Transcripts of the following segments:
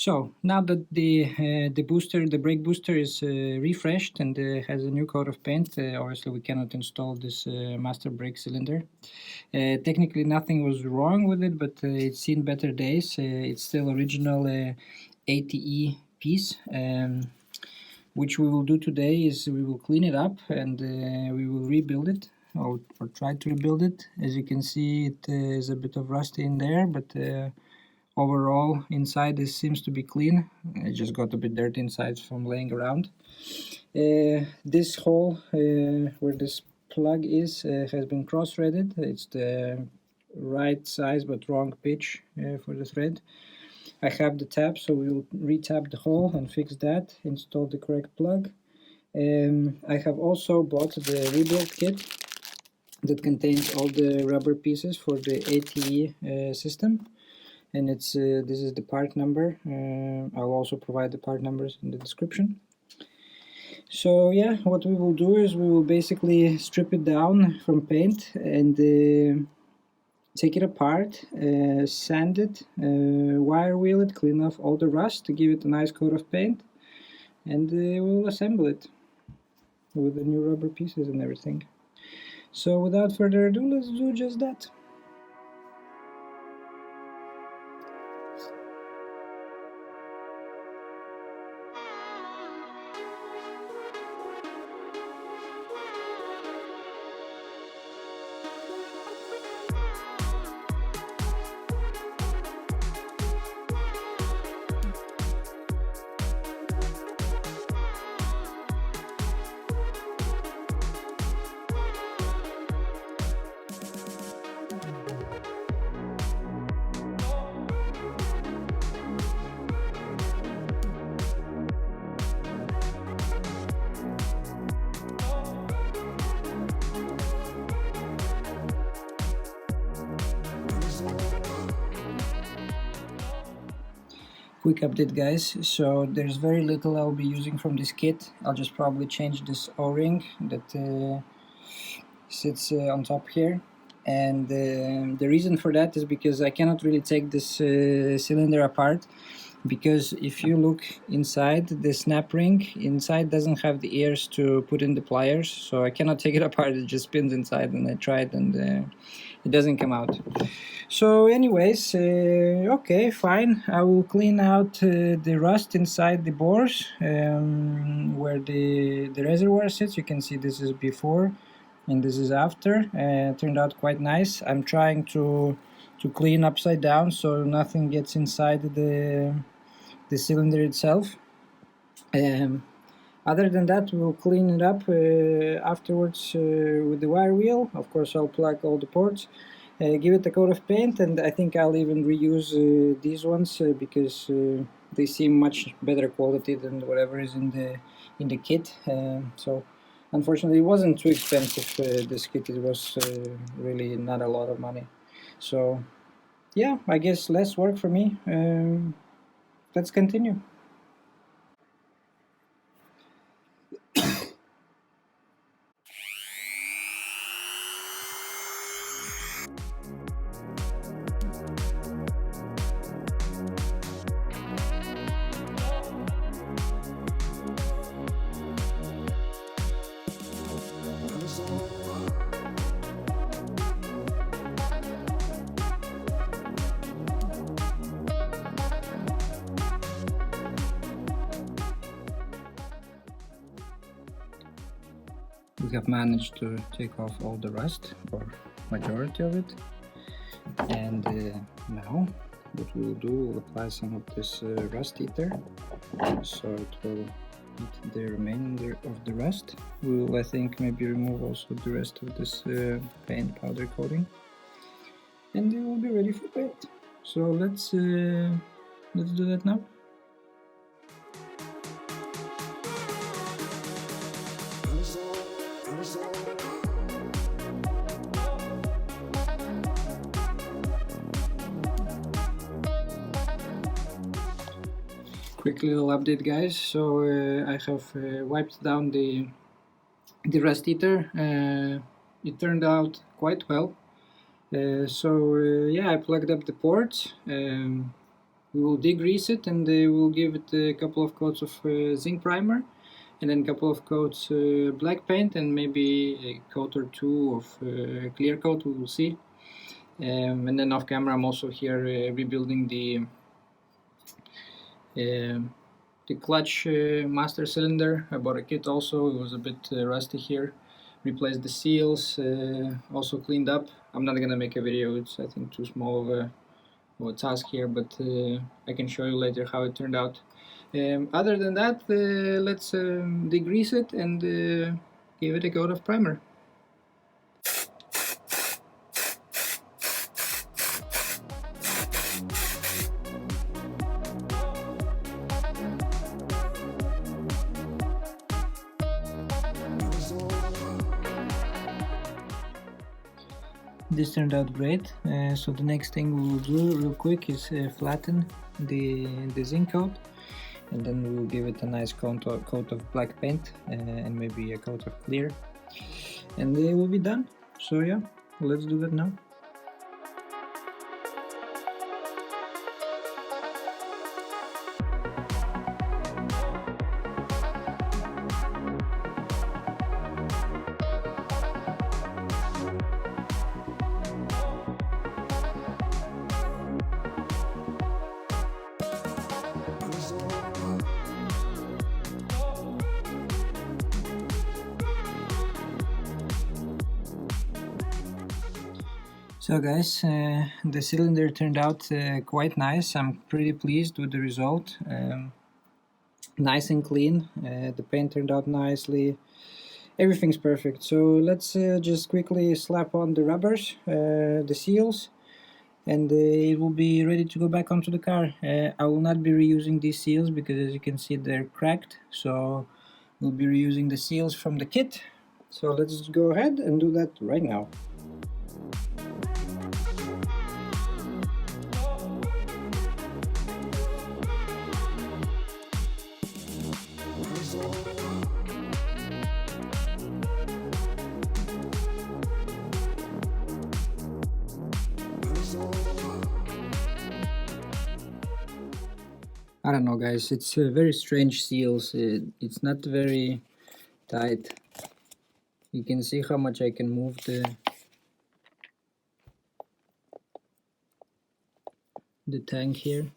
So now that the brake booster is refreshed and has a new coat of paint, obviously we cannot install this master brake cylinder. Technically nothing was wrong with it, but it's seen better days. It's still original ATE piece. Which we will do today is we will clean it up and we will rebuild it, or try to rebuild it. As you can see, it is a bit of rusty in there, but overall inside this seems to be clean. It just got a bit dirty inside from laying around. This hole where this plug is has been cross-threaded. It's the right size but wrong pitch for the thread. I have the tab, so we will re-tab the hole and fix that, install the correct plug. I have also bought the rebuild kit that contains all the rubber pieces for the ATE system, and it's this is the part number. I'll also provide the part numbers in the description. So yeah, what we will do is we will basically strip it down from paint and take it apart, sand it, wire wheel it, clean off all the rust to give it a nice coat of paint, and we'll assemble it with the new rubber pieces and everything. So without further ado, let's do just that. Quick update, guys. So there's very little I'll be using from this kit. I'll just probably change this O-ring that sits on top here, and the reason for that is because I cannot really take this cylinder apart, because if you look inside, the snap ring inside doesn't have the ears to put in the pliers, so I cannot take it apart. It just spins inside, and I tried and it doesn't come out. So anyways, okay, fine. I will clean out the rust inside the bores where the reservoir sits. You can see this is before and this is after. Turned out quite nice. I'm trying to clean upside down so nothing gets inside the cylinder itself. Other than that, we'll clean it up afterwards with the wire wheel. Of course, I'll plug all the ports, give it a coat of paint, and I think I'll even reuse these ones because they seem much better quality than whatever is in the kit. So unfortunately, it wasn't too expensive, this kit. It was really not a lot of money. So yeah, I guess less work for me. Let's continue. We have managed to take off all the rust, or majority of it, and now what we will do, we'll apply some of this rust eater, so it will eat the remainder of the rust. We will, I think, maybe remove also the rest of this paint powder coating, and it will be ready for paint. So let's do that now. Quick little update, guys. So I have wiped down the rust eater. It turned out quite well. Yeah, I plugged up the ports. we will degrease it, and we'll give it a couple of coats of zinc primer, and then a couple of coats black paint, and maybe a coat or two of clear coat. We will see. And then off camera, I'm also here rebuilding the clutch master cylinder. I bought a kit also. It was a bit rusty here. Replaced the seals, also cleaned up. I'm not gonna make a video, it's I think too small of a task here, but I can show you later how it turned out. Other than that, let's degrease it and give it a coat of primer. This turned out great, so the next thing we will do real quick is flatten the zinc coat, and then we will give it a nice coat of black paint and maybe a coat of clear, and it will be done. So yeah, let's do that now. So guys, the cylinder turned out quite nice. I'm pretty pleased with the result. Nice and clean. The paint turned out nicely. Everything's perfect. So let's just quickly slap on the rubbers, the seals, and it will be ready to go back onto the car. I will not be reusing these seals because, as you can see, they're cracked. So we'll be reusing the seals from the kit. So let's go ahead and do that right now. I don't know guys, it's very strange seals. It's not very tight. You can see how much I can move the tank here.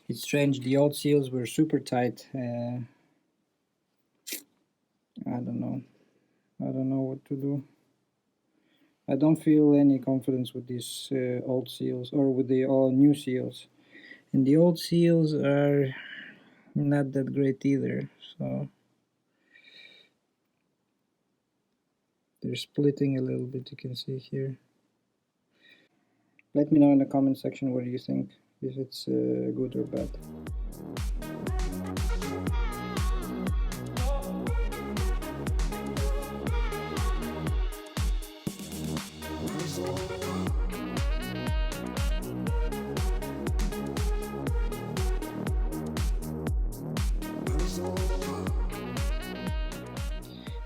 It's strange, the old seals were super tight. I don't know what to do. I don't feel any confidence with these old seals, or with the all new seals. And the old seals are not that great either, so they're splitting a little bit, you can see here. Let me know in the comment section what do you think, if it's good or bad.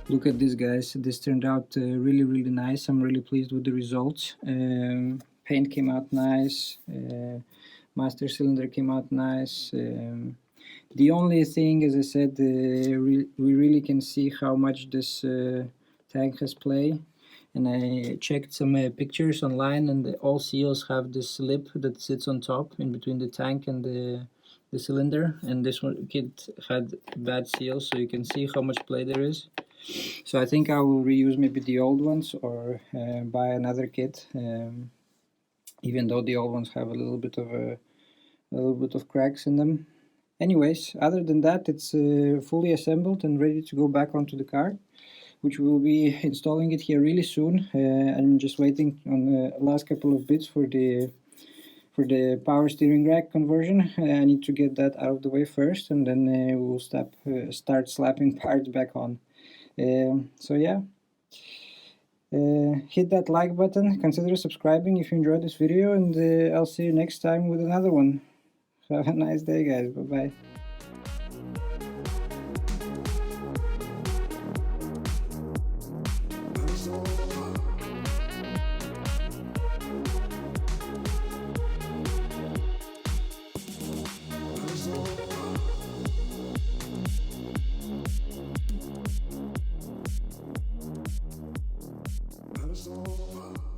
Look at this guys, this turned out really nice. I'm really pleased with the results. Paint came out nice, master cylinder came out nice. The only thing, as I said, we really can see how much this tank has play. And I checked some pictures online, and all seals have this lip that sits on top in between the tank and the cylinder, and this one kit had bad seals, so you can see how much play there is. So I think I will reuse maybe the old ones, or buy another kit, even though the old ones have a little bit of cracks in them. Anyways, other than that, it's fully assembled and ready to go back onto the car, which we'll be installing it here really soon. I'm just waiting on the last couple of bits for the power steering rack conversion. I need to get that out of the way first, and then we'll start slapping parts back on. So yeah, hit that like button, consider subscribing if you enjoyed this video, and I'll see you next time with another one. Have a nice day guys, bye bye. Wow.